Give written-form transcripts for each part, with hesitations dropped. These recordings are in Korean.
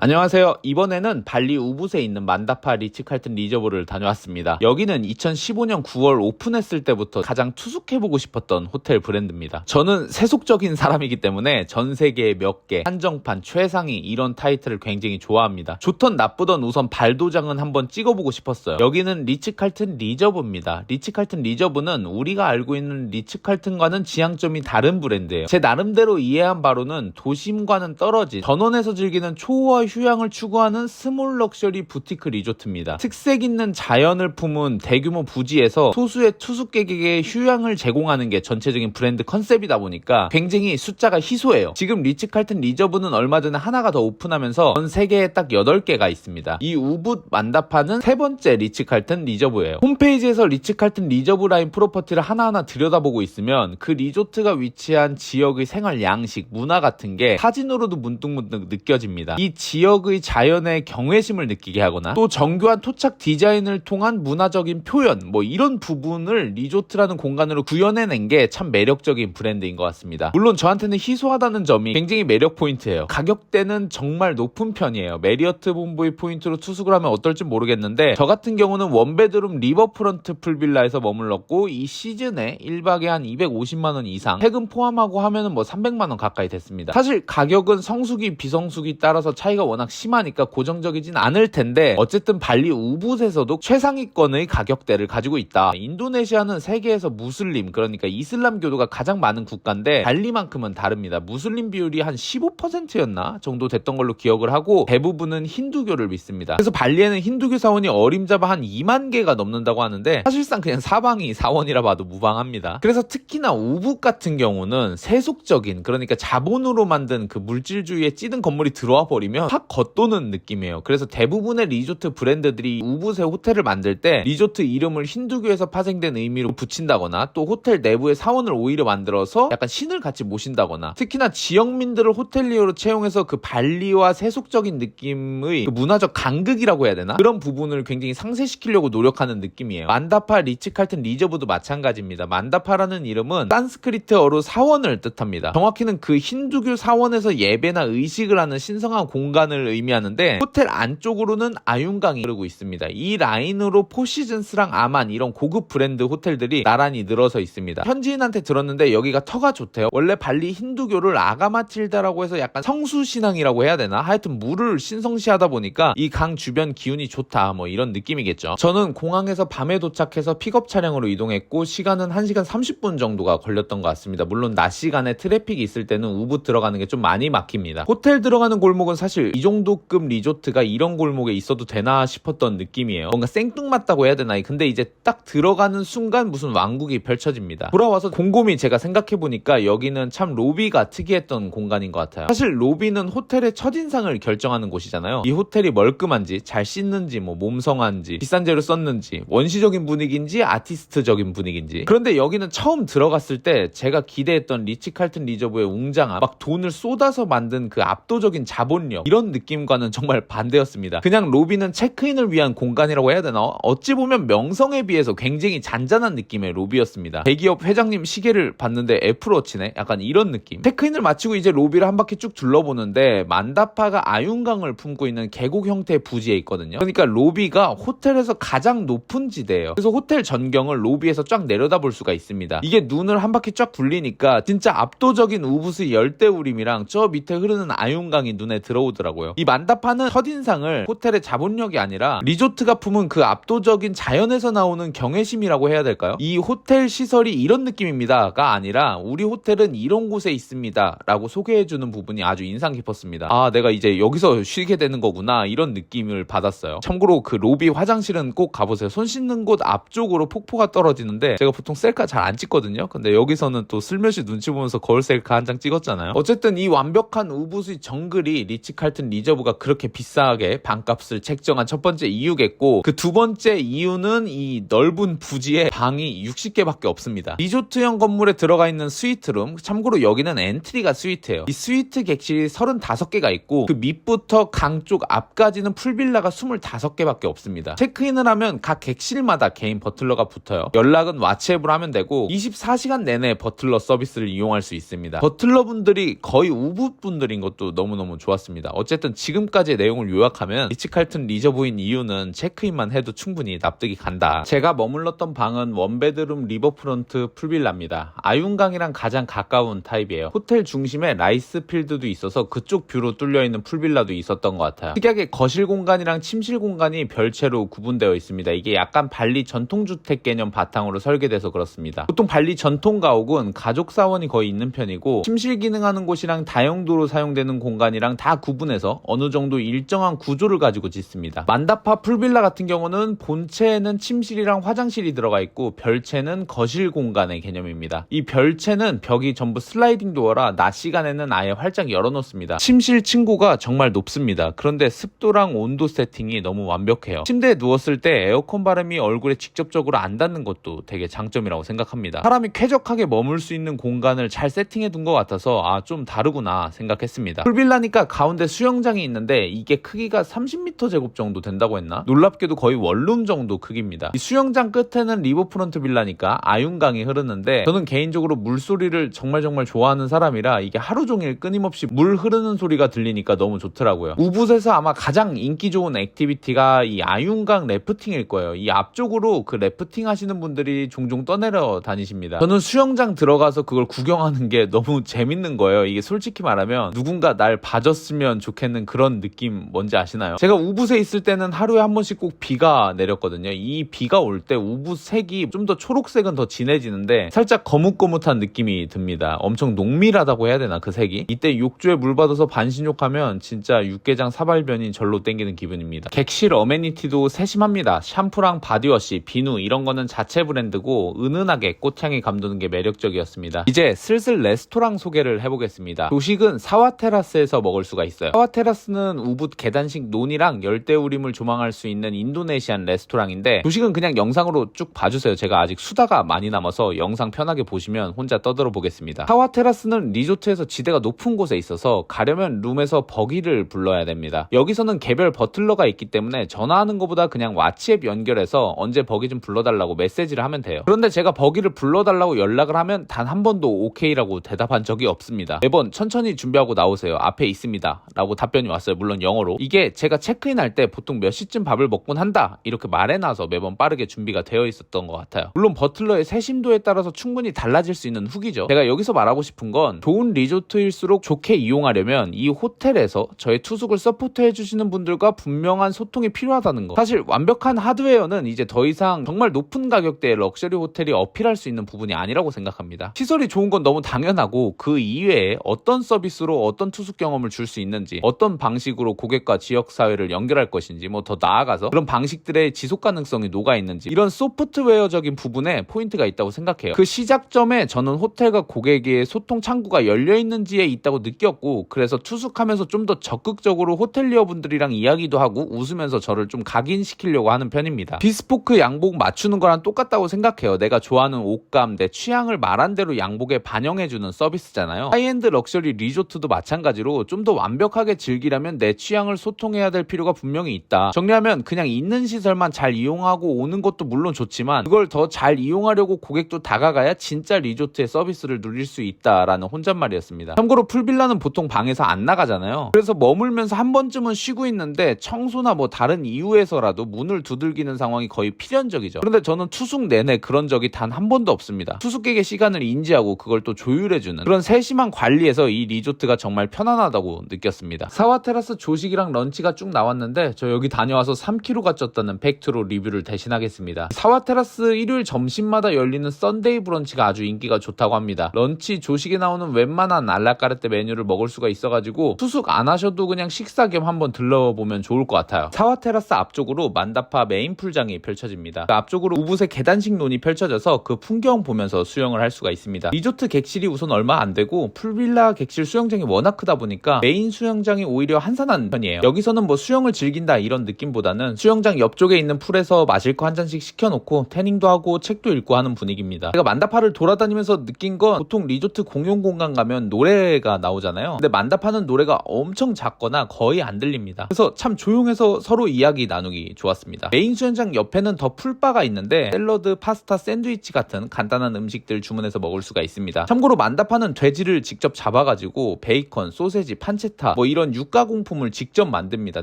안녕하세요. 이번에는 발리 우붓에 있는 만다파 리츠칼튼 리저보를 다녀왔습니다. 여기는 2015년 9월 오픈했을 때부터 가장 투숙해보고 싶었던 호텔 브랜드입니다. 저는 세속적인 사람이기 때문에 전 세계에 몇 개, 한정판, 최상위 이런 타이틀을 굉장히 좋아합니다. 좋던 나쁘던 우선 발도장은 한번 찍어보고 싶었어요. 여기는 리츠칼튼 리저브입니다. 리츠칼튼 리저브는 우리가 알고 있는 리츠칼튼과는 지향점이 다른 브랜드예요. 제 나름대로 이해한 바로는 도심과는 떨어진 전원에서 즐기는 초호화 휴양을 추구하는 스몰 럭셔리 부티크 리조트입니다. 특색 있는 자연을 품은 대규모 부지에서 소수의 투숙객에게 휴양을 제공하는 게 전체적인 브랜드 컨셉이다 보니까 굉장히 숫자가 희소해요. 지금 리츠칼튼 리저브는 얼마 전에 하나가 더 오픈하면서 전 세계에 딱 8개가 있습니다. 이 우붓 만다파는 세 번째 리츠칼튼 리저브예요. 홈페이지에서 리츠칼튼 리저브 라인 프로퍼티를 하나하나 들여다보고 있으면 그 리조트가 위치한 지역의 생활 양식, 문화 같은 게 사진으로도 문득문득 느껴집니다. 이 지역의 자연의 경외심을 느끼게 하거나 또 정교한 토착 디자인을 통한 문화적인 표현 이런 부분을 리조트라는 공간으로 구현해낸 게 참 매력적인 브랜드인 것 같습니다. 물론 저한테는 희소하다는 점이 굉장히 매력 포인트예요. 가격대는 정말 높은 편이에요. 메리어트 본부의 포인트로 투숙을 하면 어떨지 모르겠는데 저 같은 경우는 원베드룸 리버프런트 풀빌라에서 머물렀고 이 시즌에 1박에 한 250만원 이상 세금 포함하고 하면은 300만원 가까이 됐습니다. 사실 가격은 성수기 비성수기 따라서 차이가 워낙 심하니까 고정적이진 않을 텐데 어쨌든 발리 우붓에서도 최상위권의 가격대를 가지고 있다. 인도네시아는 세계에서 무슬림 그러니까 이슬람교도가 가장 많은 국가인데 발리만큼은 다릅니다. 무슬림 비율이 한 15%였나 정도 됐던 걸로 기억을 하고 대부분은 힌두교를 믿습니다. 그래서 발리에는 힌두교 사원이 어림잡아 한 2만 개가 넘는다고 하는데 사실상 그냥 사방이 사원이라 봐도 무방합니다. 그래서 특히나 우붓 같은 경우는 세속적인 그러니까 자본으로 만든 그 물질주의에 찌든 건물이 들어와 버리면 확 겉도는 느낌이에요. 그래서 대부분의 리조트 브랜드들이 우붓에 호텔을 만들 때 리조트 이름을 힌두교에서 파생된 의미로 붙인다거나 또 호텔 내부의 사원을 오히려 만들어서 약간 신을 같이 모신다거나 특히나 지역민들을 호텔리어로 채용해서 그 발리와 세속적인 느낌의 그 문화적 간극이라고 해야 되나? 그런 부분을 굉장히 상쇄시키려고 노력하는 느낌이에요. 만다파 리츠칼튼 리저브도 마찬가지입니다. 만다파라는 이름은 산스크리트어로 사원을 뜻합니다. 정확히는 그 힌두교 사원에서 예배나 의식을 하는 신성한 공간을 의미하는데 호텔 안쪽으로는 아윤강이 흐르고 있습니다. 이 라인으로 포시즌스랑 아만 이런 고급 브랜드 호텔들이 나란히 늘어서 있습니다. 현지인한테 들었는데 여기가 터가 좋대요. 원래 발리 힌두교를 아가마틸다라고 해서 약간 성수신앙이라고 해야 되나? 하여튼 물을 신성시하다 보니까 이 강 주변 기운이 좋다 이런 느낌이겠죠. 저는 공항에서 밤에 도착해서 픽업 차량으로 이동했고 시간은 1시간 30분 정도가 걸렸던 것 같습니다. 물론 낮 시간에 트래픽이 있을 때는 우붓 들어가는 게 좀 많이 막힙니다. 호텔 들어가는 골목은 사실 이 정도급 리조트가 이런 골목에 있어도 되나 싶었던 느낌이에요. 뭔가 생뚱맞다고 해야 되나? 근데 이제 딱 들어가는 순간 무슨 왕국이 펼쳐집니다. 돌아와서 곰곰이 제가 생각해보니까 여기는 참 로비가 특이했던 공간인 것 같아요. 사실 로비는 호텔의 첫인상을 결정하는 곳이잖아요. 이 호텔이 멀끔한지 잘 씻는지 몸성한지 비싼 재료 썼는지 원시적인 분위기인지 아티스트적인 분위기인지. 그런데 여기는 처음 들어갔을 때 제가 기대했던 리츠칼튼 리저브의 웅장함 막 돈을 쏟아서 만든 그 압도적인 자본력 이런 느낌과는 정말 반대였습니다. 그냥 로비는 체크인을 위한 공간이라고 해야 되나? 어찌 보면 명성에 비해서 굉장히 잔잔한 느낌의 로비였습니다. 대기업 회장님 시계를 봤는데 애플워치네? 약간 이런 느낌. 체크인을 마치고 이제 로비를 한 바퀴 쭉 둘러보는데 만다파가 아윤강을 품고 있는 계곡 형태의 부지에 있거든요. 그러니까 로비가 호텔에서 가장 높은 지대예요. 그래서 호텔 전경을 로비에서 쫙 내려다볼 수가 있습니다. 이게 눈을 한 바퀴 쫙 굴리니까 진짜 압도적인 우붓의 열대우림이랑 저 밑에 흐르는 아윤강이 눈에 들어오더라고요. 이 만다파는 첫인상을 호텔의 자본력이 아니라 리조트가 품은 그 압도적인 자연에서 나오는 경외심이라고 해야 될까요? 이 호텔 시설이 이런 느낌입니다가 아니라 우리 호텔은 이런 곳에 있습니다 라고 소개해주는 부분이 아주 인상 깊었습니다. 아, 내가 이제 여기서 쉬게 되는 거구나 이런 느낌을 받았어요. 참고로 그 로비 화장실은 꼭 가보세요. 손 씻는 곳 앞쪽으로 폭포가 떨어지는데 제가 보통 셀카 잘 안 찍거든요. 근데 여기서는 또 슬며시 눈치 보면서 거울 셀카 한 장 찍었잖아요. 어쨌든 이 완벽한 우붓의 정글이 리츠칼튼 리저브가 그렇게 비싸게 방값을 책정한 첫 번째 이유겠고 그 두 번째 이유는 이 넓은 부지에 방이 60개밖에 없습니다. 리조트형 건물에 들어가 있는 스위트룸, 참고로 여기는 엔트리가 스위트예요. 이 스위트 객실이 35개가 있고 그 밑부터 강 쪽 앞까지는 풀빌라가 25개밖에 없습니다. 체크인을 하면 각 객실마다 개인 버틀러가 붙어요. 연락은 왓츠앱으로 하면 되고 24시간 내내 버틀러 서비스를 이용할 수 있습니다. 버틀러 분들이 거의 우붓 분들인 것도 너무너무 좋았습니다. 어쨌든 지금까지의 내용을 요약하면 리츠칼튼 리저보인 이유는 체크인만 해도 충분히 납득이 간다. 제가 머물렀던 방은 원베드룸 리버프런트 풀빌라입니다. 아윤강이랑 가장 가까운 타입이에요. 호텔 중심에 라이스필드도 있어서 그쪽 뷰로 뚫려있는 풀빌라도 있었던 것 같아요. 특이하게 거실 공간이랑 침실 공간이 별채로 구분되어 있습니다. 이게 약간 발리 전통주택 개념 바탕으로 설계돼서 그렇습니다. 보통 발리 전통 가옥은 가족 사원이 거의 있는 편이고 침실 기능하는 곳이랑 다용도로 사용되는 공간이랑 다 구분해서 어느 정도 일정한 구조를 가지고 짓습니다. 만다파 풀빌라 같은 경우는 본체에는 침실이랑 화장실이 들어가 있고 별채는 거실 공간의 개념입니다. 이 별채는 벽이 전부 슬라이딩 도어라 낮 시간에는 아예 활짝 열어놓습니다. 침실 층고가 정말 높습니다. 그런데 습도랑 온도 세팅이 너무 완벽해요. 침대에 누웠을 때 에어컨 바람이 얼굴에 직접적으로 안 닿는 것도 되게 장점이라고 생각합니다. 사람이 쾌적하게 머물 수 있는 공간을 잘 세팅해 둔 것 같아서 좀 다르구나 생각했습니다. 풀빌라니까 가운데 수영장이 있는데 이게 크기가 30m 제곱 정도 된다고 했나? 놀랍게도 거의 원룸 정도 크기입니다. 이 수영장 끝에는 리버프런트 빌라니까 아윤강이 흐르는데 저는 개인적으로 물소리를 정말 좋아하는 사람이라 이게 하루 종일 끊임없이 물 흐르는 소리가 들리니까 너무 좋더라고요. 우붓에서 아마 가장 인기 좋은 액티비티가 이 아윤강 래프팅일 거예요. 이 앞쪽으로 그 래프팅 하시는 분들이 종종 떠내려 다니십니다. 저는 수영장 들어가서 그걸 구경하는 게 너무 재밌는 거예요. 이게 솔직히 말하면 누군가 날 봐줬으면 좋겠는 그런 느낌 뭔지 아시나요? 제가 우붓에 있을 때는 하루에 한 번씩 꼭 비가 내렸거든요. 이 비가 올 때 우붓 색이 좀 더 초록색은 더 진해지는데 살짝 거뭇거뭇한 느낌이 듭니다. 엄청 농밀하다고 해야 되나 그 색이? 이때 욕조에 물 받아서 반신욕하면 진짜 육개장 사발변이 절로 땡기는 기분입니다. 객실 어메니티도 세심합니다. 샴푸랑 바디워시, 비누 이런 거는 자체 브랜드고 은은하게 꽃향이 감도는 게 매력적이었습니다. 이제 슬슬 레스토랑 소개를 해보겠습니다. 조식은 사와테라스에서 먹을 수가 있어요. 사와테라스는 우붓 계단식 논이랑 열대우림을 조망할 수 있는 인도네시안 레스토랑인데 조식은 그냥 영상으로 쭉 봐주세요. 제가 아직 수다가 많이 남아서 영상 편하게 보시면 혼자 떠들어 보겠습니다. 사와테라스는 리조트에서 지대가 높은 곳에 있어서 가려면 룸에서 버기를 불러야 됩니다. 여기서는 개별 버틀러가 있기 때문에 전화하는 것보다 그냥 왓츠앱 연결해서 언제 버기 좀 불러달라고 메시지를 하면 돼요. 그런데 제가 버기를 불러달라고 연락을 하면 단 한 번도 오케이라고 대답한 적이 없습니다. 매번 천천히 준비하고 나오세요. 앞에 있습니다. 라고 답변이 왔어요. 물론 영어로. 이게 제가 체크인할 때 보통 몇 시쯤 밥을 먹곤 한다 이렇게 말해놔서 매번 빠르게 준비가 되어 있었던 것 같아요. 물론 버틀러의 세심도에 따라서 충분히 달라질 수 있는 후기죠. 제가 여기서 말하고 싶은 건 좋은 리조트일수록 좋게 이용하려면 이 호텔에서 저의 투숙을 서포트해주시는 분들과 분명한 소통이 필요하다는 거. 사실 완벽한 하드웨어는 이제 더 이상 정말 높은 가격대의 럭셔리 호텔이 어필할 수 있는 부분이 아니라고 생각합니다. 시설이 좋은 건 너무 당연하고 그 이외에 어떤 서비스로 어떤 투숙 경험을 줄 수 있는지 어떤 방식으로 고객과 지역사회를 연결할 것인지 뭐 더 나아가서 그런 방식들의 지속 가능성이 녹아있는지 이런 소프트웨어적인 부분에 포인트가 있다고 생각해요. 그 시작점에 저는 호텔과 고객의 소통 창구가 열려있는지에 있다고 느꼈고 그래서 투숙하면서 좀 더 적극적으로 호텔리어 분들이랑 이야기도 하고 웃으면서 저를 좀 각인시키려고 하는 편입니다. 비스포크 양복 맞추는 거랑 똑같다고 생각해요. 내가 좋아하는 옷감, 내 취향을 말한 대로 양복에 반영해주는 서비스잖아요. 하이엔드 럭셔리 리조트도 마찬가지로 좀 더 완벽하게 즐기려면 내 취향을 소통해야 될 필요가 분명히 있다. 정리하면 그냥 있는 시설만 잘 이용하고 오는 것도 물론 좋지만 그걸 더 잘 이용하려고 고객도 다가가야 진짜 리조트의 서비스를 누릴 수 있다라는 혼잣말이었습니다. 참고로 풀빌라는 보통 방에서 안 나가잖아요. 그래서 머물면서 한 번쯤은 쉬고 있는데 청소나 뭐 다른 이유에서라도 문을 두들기는 상황이 거의 필연적이죠. 그런데 저는 투숙 내내 그런 적이 단 한 번도 없습니다. 투숙객의 시간을 인지하고 그걸 또 조율해주는 그런 세심한 관리에서 이 리조트가 정말 편안하다고 느꼈습니다. 사와테라스 조식이랑 런치가 쭉 나왔는데 저 여기 다녀와서 3kg가 쪘다는 팩트로 리뷰를 대신하겠습니다. 사와테라스 일요일 점심마다 열리는 썬데이 브런치가 아주 인기가 좋다고 합니다. 런치 조식에 나오는 웬만한 알라카르테 메뉴를 먹을 수가 있어가지고 투숙 안 하셔도 그냥 식사 겸 한번 들러보면 좋을 것 같아요. 사와테라스 앞쪽으로 만다파 메인 풀장이 펼쳐집니다. 그 앞쪽으로 우붓의 계단식 논이 펼쳐져서 그 풍경 보면서 수영을 할 수가 있습니다. 리조트 객실이 우선 얼마 안 되고 풀빌라 객실 수영장이 워낙 크다 보니까 메인 수영장이 오히려 한산한 편이에요. 여기서는 뭐 수영을 즐긴다 이런 느낌보다는 수영장 옆쪽에 있는 풀에서 마실 거 한 잔씩 시켜놓고 태닝도 하고 책도 읽고 하는 분위기입니다. 제가 만다파를 돌아다니면서 느낀 건 보통 리조트 공용 공간 가면 노래가 나오잖아요. 근데 만다파는 노래가 엄청 작거나 거의 안 들립니다. 그래서 참 조용해서 서로 이야기 나누기 좋았습니다. 메인 수영장 옆에는 더 풀바가 있는데 샐러드, 파스타, 샌드위치 같은 간단한 음식들 주문해서 먹을 수가 있습니다. 참고로 만다파는 돼지를 직접 잡아가지고 베이컨, 소세지, 판체타 뭐 이런 이런 육가공품을 직접 만듭니다.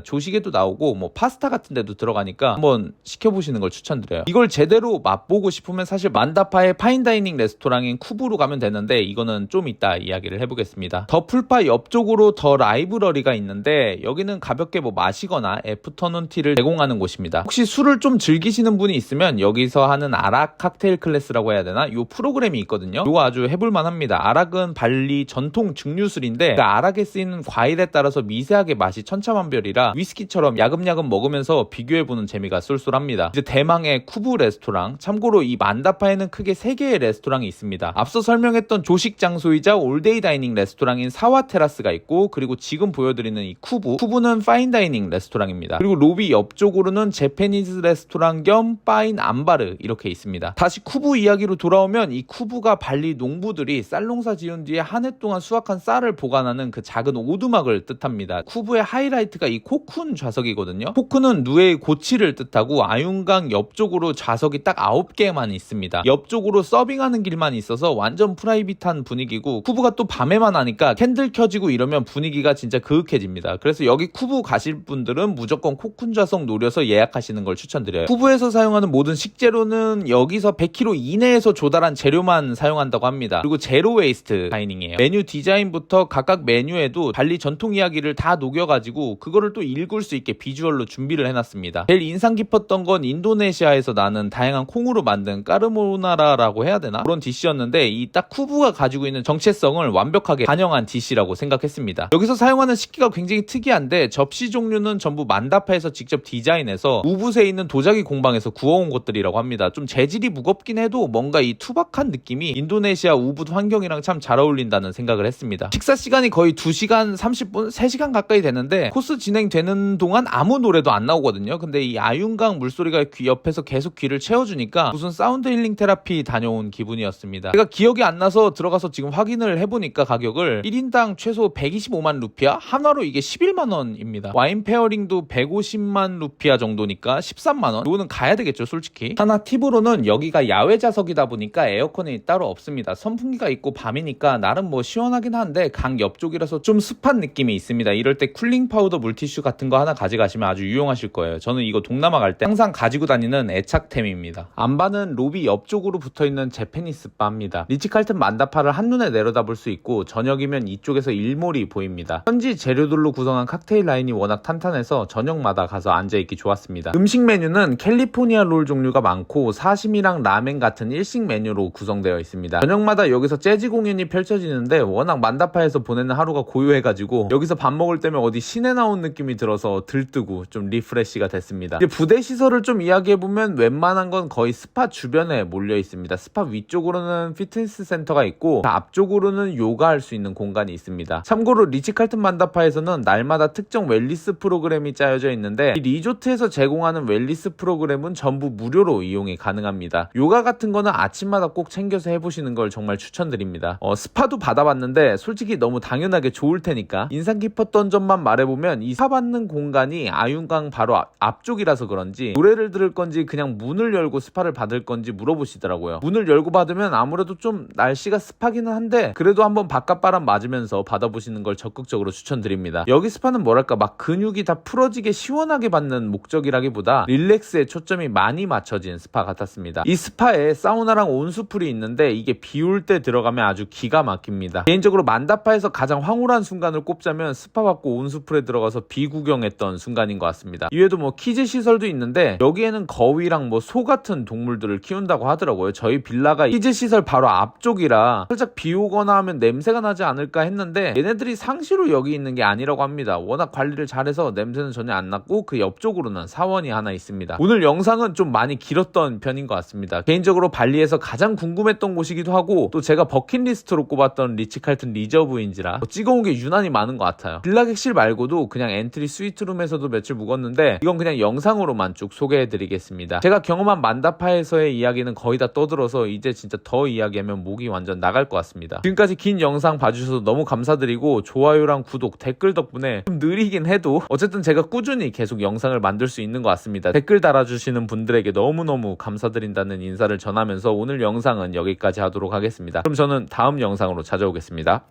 조식에도 나오고 뭐 파스타 같은 데도 들어가니까 한번 시켜보시는 걸 추천드려요. 이걸 제대로 맛보고 싶으면 사실 만다파의 파인다이닝 레스토랑인 쿠브로 가면 되는데 이거는 좀 이따 이야기를 해보겠습니다. 더 풀파 옆쪽으로 더 라이브러리가 있는데 여기는 가볍게 뭐 마시거나 애프터눈 티를 제공하는 곳입니다. 혹시 술을 좀 즐기시는 분이 있으면 여기서 하는 아락 칵테일 클래스라고 해야 되나? 요 프로그램이 있거든요. 요거 아주 해볼만 합니다. 아락은 발리 전통 증류술인데 그 아락에 쓰이는 과일에 따라서 미세하게 맛이 천차만별이라 위스키처럼 야금야금 먹으면서 비교해보는 재미가 쏠쏠합니다. 이제 대망의 쿠브 레스토랑. 참고로 이 만다파에는 크게 3개의 레스토랑이 있습니다. 앞서 설명했던 조식 장소이자 올데이 다이닝 레스토랑인 사와 테라스가 있고, 그리고 지금 보여드리는 이 쿠브는 파인다이닝 레스토랑입니다. 그리고 로비 옆쪽으로는 제페니즈 레스토랑 겸 바인 암바르 이렇게 있습니다. 다시 쿠브 이야기로 돌아오면 이 쿠브가 발리 농부들이 쌀 농사 지은 뒤에 한 해 동안 수확한 쌀을 보관하는 그 작은 오두막을 뜻합니다. 쿠브의 하이라이트가 이 코쿤 좌석이거든요. 코쿤은 누에의 고치를 뜻하고 아윤강 옆쪽으로 좌석이 딱 9개만 있습니다. 옆쪽으로 서빙하는 길만 있어서 완전 프라이빗한 분위기고, 쿠브가 또 밤에만 하니까 캔들 켜지고 이러면 분위기가 진짜 그윽해집니다. 그래서 여기 쿠브 가실 분들은 무조건 코쿤 좌석 노려서 예약하시는 걸 추천드려요. 쿠브에서 사용하는 모든 식재료는 여기서 100kg 이내에서 조달한 재료만 사용한다고 합니다. 그리고 제로 웨이스트 다이닝이에요. 메뉴 디자인부터 각각 메뉴에도 발리 전통 이야기를 다 녹여가지고 그거를 또 읽을 수 있게 비주얼로 준비를 해놨습니다. 제일 인상 깊었던 건 인도네시아에서 나는 다양한 콩으로 만든 까르보나라라고 해야 되나? 그런 디시였는데 이 딱 쿠브가 가지고 있는 정체성을 완벽하게 반영한 디시라고 생각했습니다. 여기서 사용하는 식기가 굉장히 특이한데 접시 종류는 전부 만다파에서 직접 디자인해서 우붓에 있는 도자기 공방에서 구워온 것들이라고 합니다. 좀 재질이 무겁긴 해도 뭔가 이 투박한 느낌이 인도네시아 우붓 환경이랑 참 잘 어울린다는 생각을 했습니다. 식사 시간이 거의 2시간 30분? 3시간 가까이 되는데 코스 진행되는 동안 아무 노래도 안 나오거든요. 근데 이 아윤강 물소리가 귀 옆에서 계속 귀를 채워주니까 무슨 사운드 힐링 테라피 다녀온 기분이었습니다. 제가 기억이 안 나서 들어가서 지금 확인을 해보니까 가격을 1인당 최소 125만 루피아? 하나로 이게 11만원입니다. 와인 페어링도 150만 루피아 정도니까 13만원? 이거는 가야 되겠죠 솔직히. 하나 팁으로는 여기가 야외 좌석이다 보니까 에어컨이 따로 없습니다. 선풍기가 있고 밤이니까 나름 뭐 시원하긴 한데 강 옆쪽이라서 좀 습한 느낌이 있습니다. 이럴 때 쿨링 파우더 물티슈 같은 거 하나 가져가시면 아주 유용하실 거예요. 저는 이거 동남아 갈 때 항상 가지고 다니는 애착템입니다. 안바는 로비 옆쪽으로 붙어있는 제페니스 바입니다. 리츠칼튼 만다파를 한눈에 내려다볼 수 있고 저녁이면 이쪽에서 일몰이 보입니다. 현지 재료들로 구성한 칵테일 라인이 워낙 탄탄해서 저녁마다 가서 앉아있기 좋았습니다. 음식 메뉴는 캘리포니아 롤 종류가 많고 사시미랑 라멘 같은 일식 메뉴로 구성되어 있습니다. 저녁마다 여기서 재즈 공연이 펼쳐지는데 워낙 만다파에서 보내는 하루가 고요해가지고 여기서 밥 먹을 때면 어디 시내 나온 느낌이 들어서 들뜨고 좀 리프레시가 됐습니다. 이제 부대 시설을 좀 이야기해보면 웬만한 건 거의 스파 주변에 몰려 있습니다. 스파 위쪽으로는 피트니스 센터가 있고 앞쪽으로는 요가할 수 있는 공간이 있습니다. 참고로 리츠칼튼 만다파에서는 날마다 특정 웰니스 프로그램이 짜여져 있는데 이 리조트에서 제공하는 웰니스 프로그램은 전부 무료로 이용이 가능합니다. 요가 같은 거는 아침마다 꼭 챙겨서 해보시는 걸 정말 추천드립니다. 스파도 받아봤는데 솔직히 너무 당연하게 좋을 테니까 인상 깊었던 점만 말해보면 이 스파 받는 공간이 아윤강 바로 앞쪽이라서 그런지 노래를 들을 건지 그냥 문을 열고 스파를 받을 건지 물어보시더라고요. 문을 열고 받으면 아무래도 좀 날씨가 습하기는 한데 그래도 한번 바깥바람 맞으면서 받아보시는 걸 적극적으로 추천드립니다. 여기 스파는 뭐랄까 막 근육이 다 풀어지게 시원하게 받는 목적이라기보다 릴렉스에 초점이 많이 맞춰진 스파 같았습니다. 이 스파에 사우나랑 온수풀이 있는데 이게 비 올 때 들어가면 아주 기가 막힙니다. 개인적으로 만다파에서 가장 황홀한 순간을 꼽자면 스파 받고 온수풀에 들어가서 비 구경했던 순간인 것 같습니다. 이외에도 뭐 키즈 시설도 있는데 여기에는 거위랑 뭐 소 같은 동물들을 키운다고 하더라고요. 저희 빌라가 키즈 시설 바로 앞쪽이라 살짝 비 오거나 하면 냄새가 나지 않을까 했는데 얘네들이 상시로 여기 있는 게 아니라고 합니다. 워낙 관리를 잘해서 냄새는 전혀 안 났고 그 옆쪽으로는 사원이 하나 있습니다. 오늘 영상은 좀 많이 길었던 편인 것 같습니다. 개인적으로 발리에서 가장 궁금했던 곳이기도 하고 또 제가 버킷리스트로 꼽았던 리츠칼튼 리저브인지라 찍어온 게 유난히 많은 것 같아요. 빌라 객실 말고도 그냥 엔트리 스위트룸에서도 며칠 묵었는데 이건 그냥 영상으로만 쭉 소개해드리겠습니다. 제가 경험한 만다파에서의 이야기는 거의 다 떠들어서 이제 진짜 더 이야기하면 목이 완전 나갈 것 같습니다. 지금까지 긴 영상 봐주셔서 너무 감사드리고 좋아요랑 구독, 댓글 덕분에 좀 느리긴 해도 어쨌든 제가 꾸준히 계속 영상을 만들 수 있는 것 같습니다. 댓글 달아주시는 분들에게 너무너무 감사드린다는 인사를 전하면서 오늘 영상은 여기까지 하도록 하겠습니다. 그럼 저는 다음 영상으로 찾아오겠습니다.